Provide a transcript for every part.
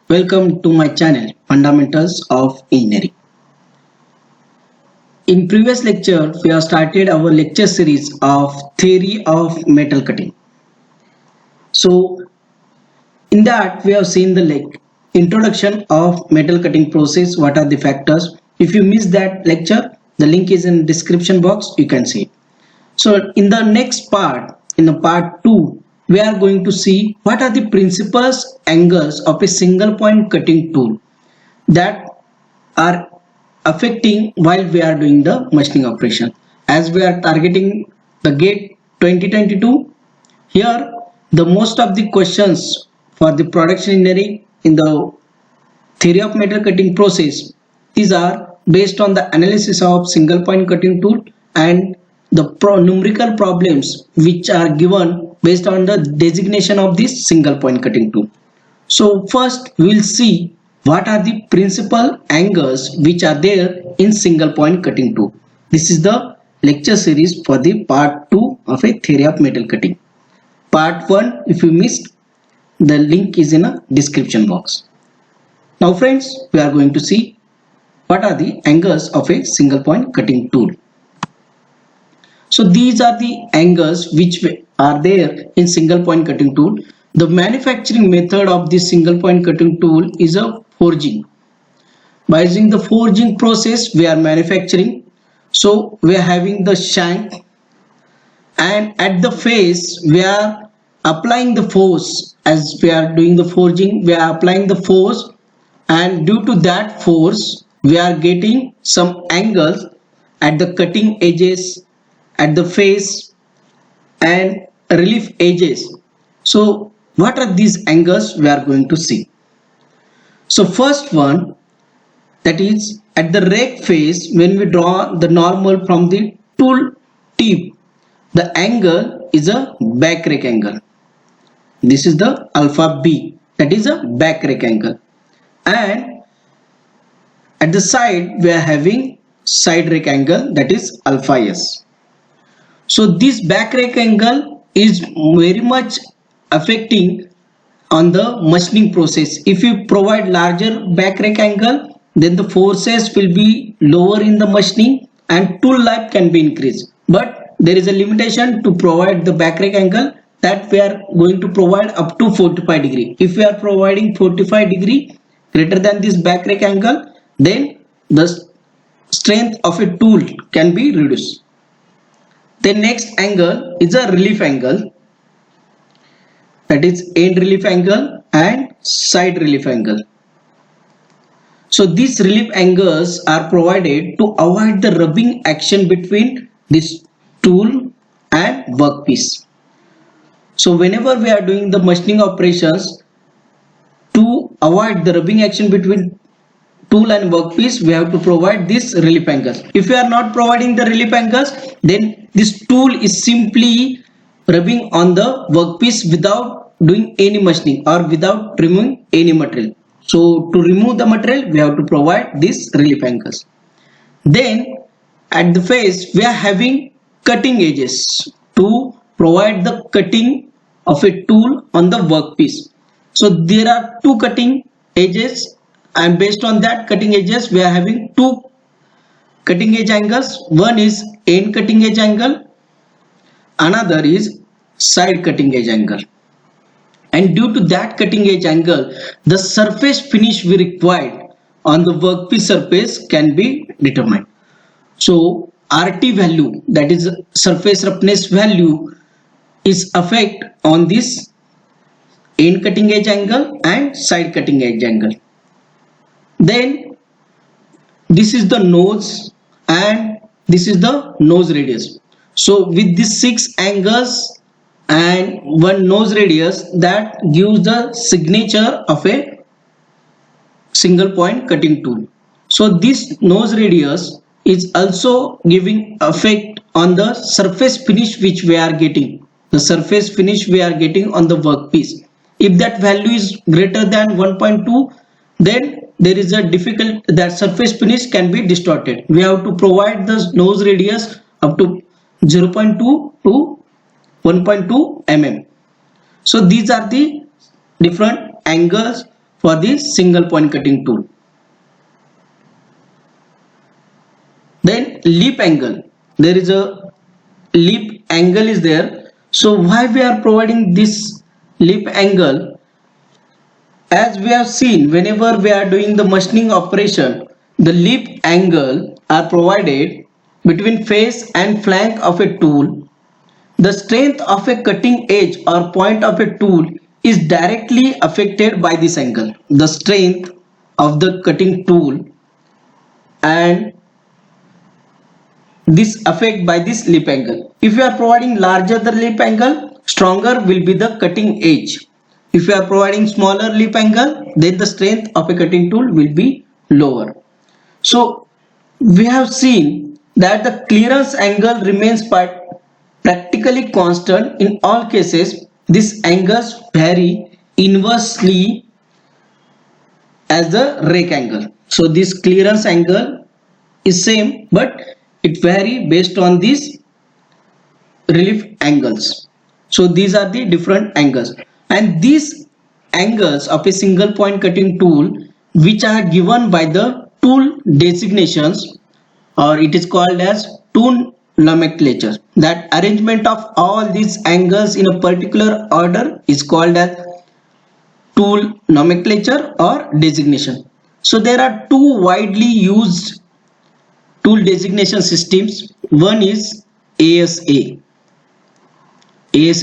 Welcome to my channel Fundamentals of Engineering. In previous lecture, we have started our lecture series of Theory of Metal Cutting. So, in that we have seen the introduction of metal cutting process, what are the factors. If you missed that lecture, the link is in description box, you can see it. So in the next part, in the part 2, we are going to see what are the principles angles of a single point cutting tool that are affecting while we are doing the machining operation. As we are targeting the GATE 2022, here the most of the questions for the production engineering in the theory of metal cutting process, these are based on the analysis of single point cutting tool and the numerical problems which are given based on the designation of this single point cutting tool. So first we will see what are the principal angles which are there in single point cutting tool. This is the lecture series for the part 2 of a theory of metal cutting. Part 1, if you missed, the link is in a description box. Now friends, we are going to see what are the angles of a single point cutting tool. So these are the angles which are there in single point cutting tool. The manufacturing method of this single point cutting tool is a forging. By using the forging process, we are manufacturing. So we are having the shank, and at the face we are applying the force. As we are doing the forging, we are applying the force, and due to that force we are getting some angles at the cutting edges, at the face and relief edges. So what are these angles we are going to see? So first one, that is at the rake face, when we draw the normal from the tool tip, the angle is a back rake angle. This is the alpha B, that is a back rake angle. And at the side we are having side rake angle, that is alpha S. So this back rake angle is very much affecting on the machining process. If you provide larger back rake angle, then the forces will be lower in the machining and tool life can be increased. But there is a limitation to provide the back rake angle, that we are going to provide up to 45 degree. If we are providing 45 degree greater than this back rake angle, then the strength of a tool can be reduced. The next angle is a relief angle, that is end relief angle and side relief angle. So these relief angles are provided to avoid the rubbing action between this tool and workpiece. So whenever we are doing the machining operations, to avoid the rubbing action between tool and workpiece, we have to provide this relief angles. If we are not providing the relief angles, then this tool is simply rubbing on the workpiece without doing any machining or without removing any material. So to remove the material, we have to provide these relief angles. Then at the face we are having cutting edges to provide the cutting of a tool on the workpiece. So there are two cutting edges, and based on that cutting edges we are having two cutting edge angles. One is end cutting edge angle, another is side cutting edge angle. And due to that cutting edge angle, the surface finish we required on the workpiece surface can be determined. So RT value, that is surface roughness value, is affect on this end cutting edge angle and side cutting edge angle. Then this is the nose and this is the nose radius. So with these 6 angles and one nose radius, that gives the signature of a single point cutting tool. So this nose radius is also giving effect on the surface finish which we are getting, the surface finish we are getting on the workpiece. If that value is greater than 1.2, then there is a difficult, that surface finish can be distorted. We have to provide the nose radius up to 0.2 to 1.2 mm. So these are the different angles for the single point cutting tool. Then leap angle. There is a leap angle is there. So why we are providing this leap angle? As we have seen, whenever we are doing the machining operation, the leap angle are provided between face and flank of a tool. The strength of a cutting edge or point of a tool is directly affected by this angle. The strength of the cutting tool and this affect by this leap angle. If you are providing larger the leap angle, stronger will be the cutting edge. If you are providing smaller leap angle, then the strength of a cutting tool will be lower. So we have seen that the clearance angle remains practically constant in all cases. These angles vary inversely as the rake angle. So this clearance angle is same, but it vary based on these relief angles. So these are the different angles, and these angles of a single point cutting tool which are given by the tool designations, or it is called as tool nomenclature. That arrangement of all these angles in a particular order is called as tool nomenclature or designation. So there are two widely used tool designation systems. One is ASA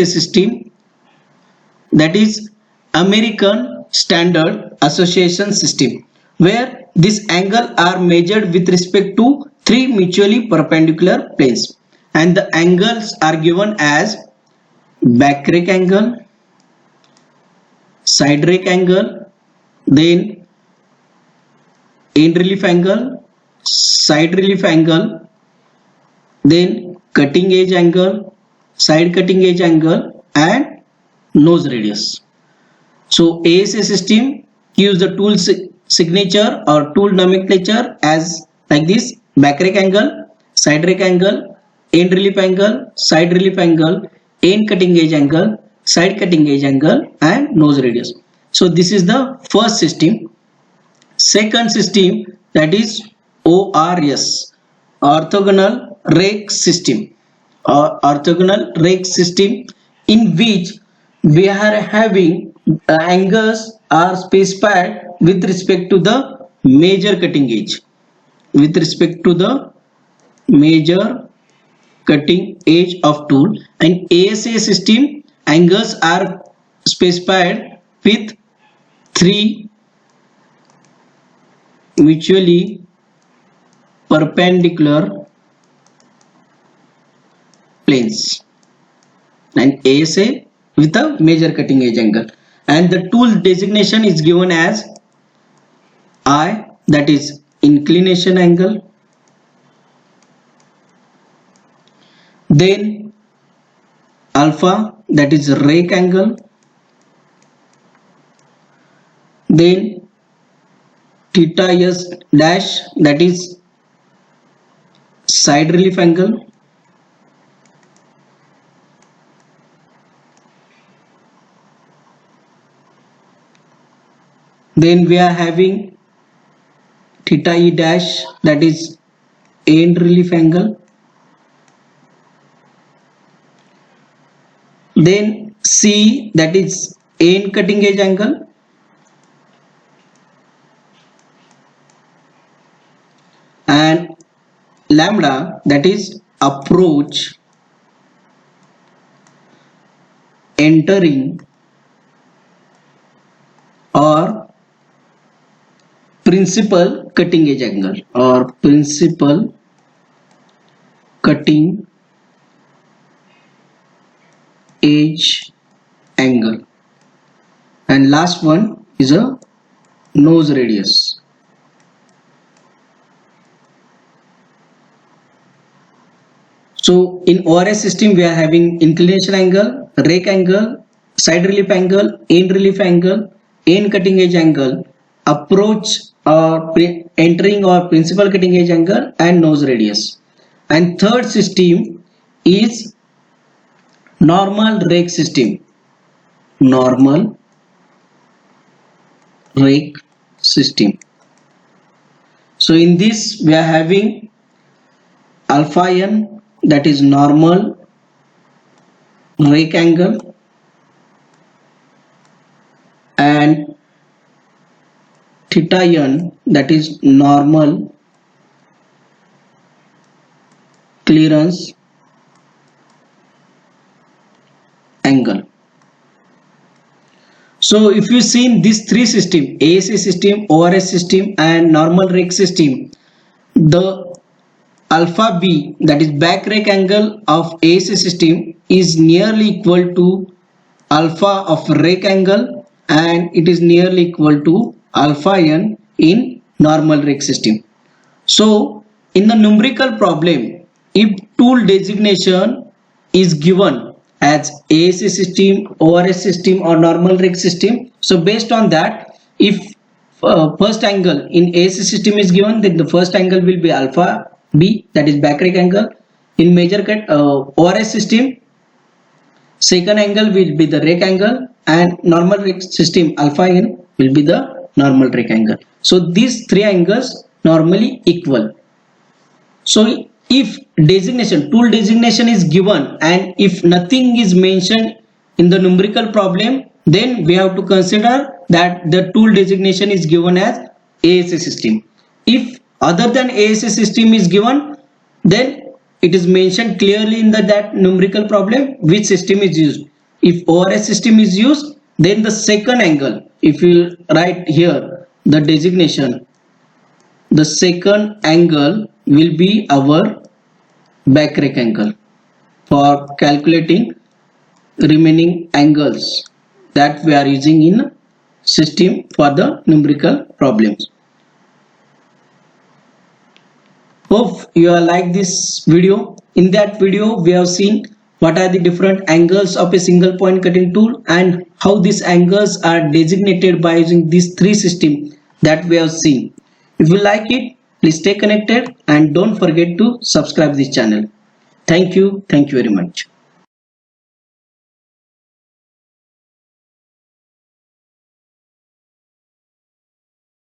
system, that is American Standard Association system, where these angles are measured with respect to three mutually perpendicular planes, and the angles are given as back rake angle, side rake angle, then end relief angle, side relief angle, then cutting edge angle, side cutting edge angle, and nose radius. So ASA system gives the tool signature or tool nomenclature as like this: back rake angle, side rake angle, end relief angle, side relief angle, end cutting edge angle, side cutting edge angle, and nose radius. So this is the first system. Second system, that is ORS, orthogonal rake system, or orthogonal rake system, in which we are having angles are specified with respect to the major cutting edge. With respect to the major cutting edge of tool, and ASA system angles are specified with three mutually perpendicular planes, and ASA with a major cutting edge angle, and the tool designation is given as I, that is inclination angle, then alpha, that is rake angle, then theta s dash, that is side relief angle, then we are having theta e dash, that is end relief angle, then C, that is end cutting edge angle, and lambda, that is approach entering or principal cutting edge angle, or principal cutting edge angle, and last one is a nose radius. So in ORS system we are having inclination angle, rake angle, side relief angle, end relief angle, end cutting edge angle, approach or entering or principal cutting edge angle, and nose radius. And third system is normal rake system. Normal rake system. So in this we are having alpha n, that is normal rake angle, and theta n, that is normal clearance angle. So if you see in these three systems, ASA system, ORS system and normal rake system, the alpha B, that is back rake angle of ASA system, is nearly equal to alpha of rake angle, and it is nearly equal to alpha n in normal rake system. So in the numerical problem, if tool designation is given as ASA system, ORS system or normal rake system, so based on that, if first angle in ASA system is given, then the first angle will be alpha B, that is back rake angle. In major cut ORS system, second angle will be the rake angle, and normal rake system alpha n will be the normal rake angle. So these three angles normally equal. So if designation, tool designation is given, and if nothing is mentioned in the numerical problem, then we have to consider that the tool designation is given as ASA system. If other than ASA system is given, then it is mentioned clearly in that numerical problem which system is used. If ORS system is used, then the second angle, if you write here the designation, the second angle will be our back rake angle for calculating remaining angles that we are using in system for the numerical problems. Hope you are like this video. In that video we have seen what are the different angles of a single point cutting tool and how these angles are designated by using these three systems that we have seen. If you like it, please stay connected and don't forget to subscribe this channel. Thank you very much.